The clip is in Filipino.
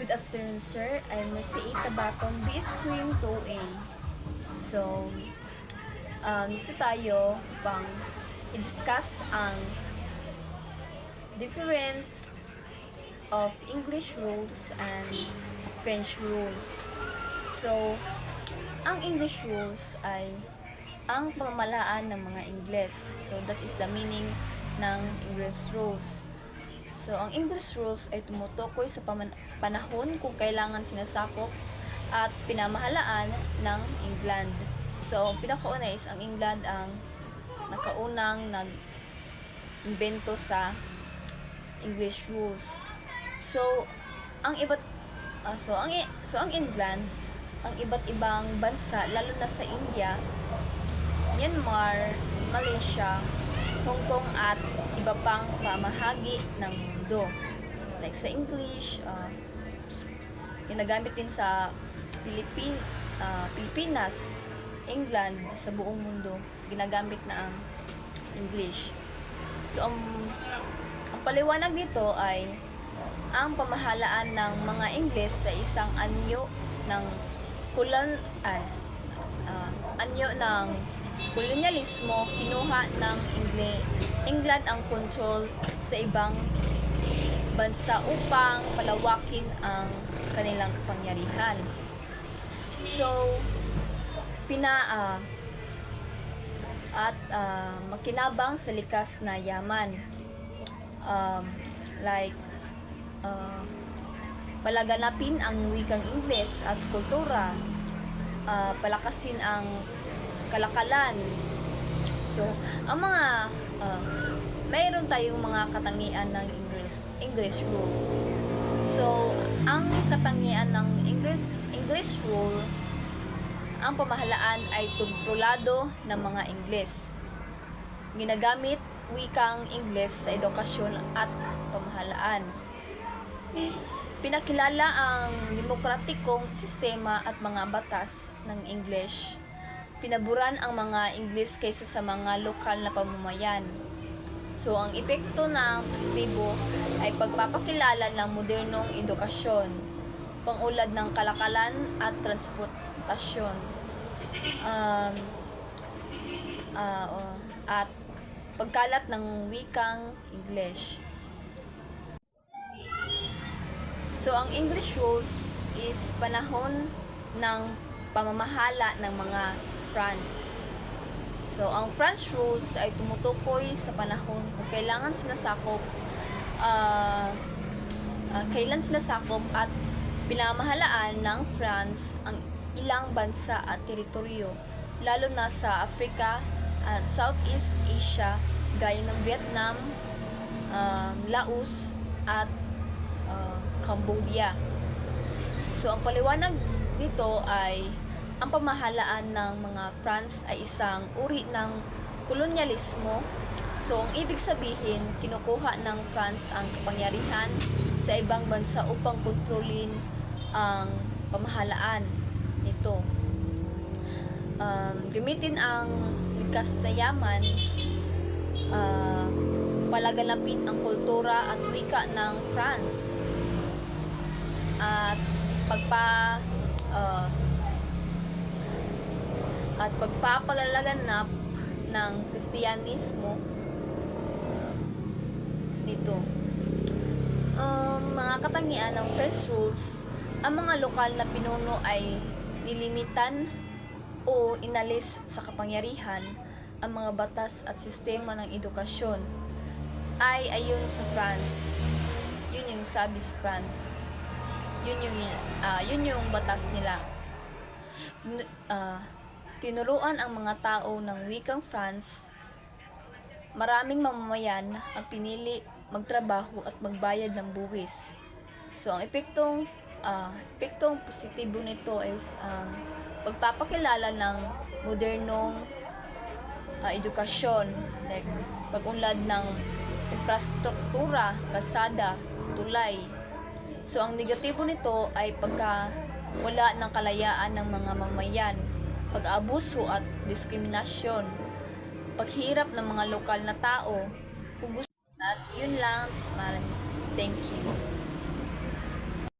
Good afternoon, sir. I'm Mercy Tabaton, BS Cream 2A. So, dito tayo upang i-discuss ang different of English rules and French rules. So, ang English rules ay ang pamalaan ng mga Ingles. So, that is the meaning ng English rules. So, ang English rules ay tumutukoy sa panahon kung kailangan sinasakop at pinamahalaan ng England. So, ang pinakauna is ang England ang nakaunang nag-invento sa English rules. So, ang England, ang iba't ibang bansa, lalo na sa India, Myanmar, Malaysia, Hong Kong at iba pang pamahagi ng mundo. Like sa English, ginagamit din sa Pilipinas, England, sa buong mundo, ginagamit na ang English. So, ang paliwanag dito ay ang pamahalaan ng mga Ingles sa isang anyo ng kolonyalismo, kinuha ng England ang control sa ibang bansa upang palawakin ang kanilang kapangyarihan. So, makinabang sa likas na yaman. Palaganapin ang wikang Ingles at kultura, palakasin ang kalakalan. So, ang mayroon tayong mga katangian ng English rules. So, ang katangian ng English rule, ang pamahalaan ay kontrolado ng mga Ingles. Ginagamit wikang Ingles sa edukasyon at pamahalaan. Pinakilala ang demokratikong sistema at mga batas ng English. Pinaburan ang mga Ingles kaysa sa mga lokal na pamamayan. So, ang epekto ng positibo ay pagpapakilala ng modernong edukasyon, pangulad ng kalakalan at transportasyon, at pagkalat ng wikang English. So, ang English rules is panahon ng pamamahala ng mga France. So, ang French rules ay tumutukoy sa panahon kung kailan sila sakop at pinamahalaan ng France ang ilang bansa at teritoryo, lalo na sa Africa at Southeast Asia, gaya ng Vietnam, Laos at Cambodia. So, ang paliwanag dito ay ang pamahalaan ng mga France ay isang uri ng kolonyalismo. So, ang ibig sabihin, kinukuha ng France ang kapangyarihan sa ibang bansa upang kontrolin ang pamahalaan nito. Gamitin ang likas na yaman, palaganapin ang kultura at wika ng France, at pagpapalaganap ng Kristyanismo nito. Mga katangian ng French rules, ang mga lokal na pinuno ay nilimitan o inalis sa kapangyarihan. Ang mga batas at sistema ng edukasyon ay ayon sa France. Yun yung sabi sa France. Yun yung batas nila. Tinuruan ang mga tao ng wikang France. Maraming mamamayan ang pinili magtrabaho at magbayad ng buwis. So, ang epektong positibo nito is pagpapakilala ng modernong edukasyon, like pag-unlad ng infrastruktura, kalsada, tulay. So, ang negatibo nito ay pagkawala ng kalayaan ng mga mamayan, pag-abuso at diskriminasyon, paghirap ng mga lokal na tao. Kung gusto, at yun lang, thank you.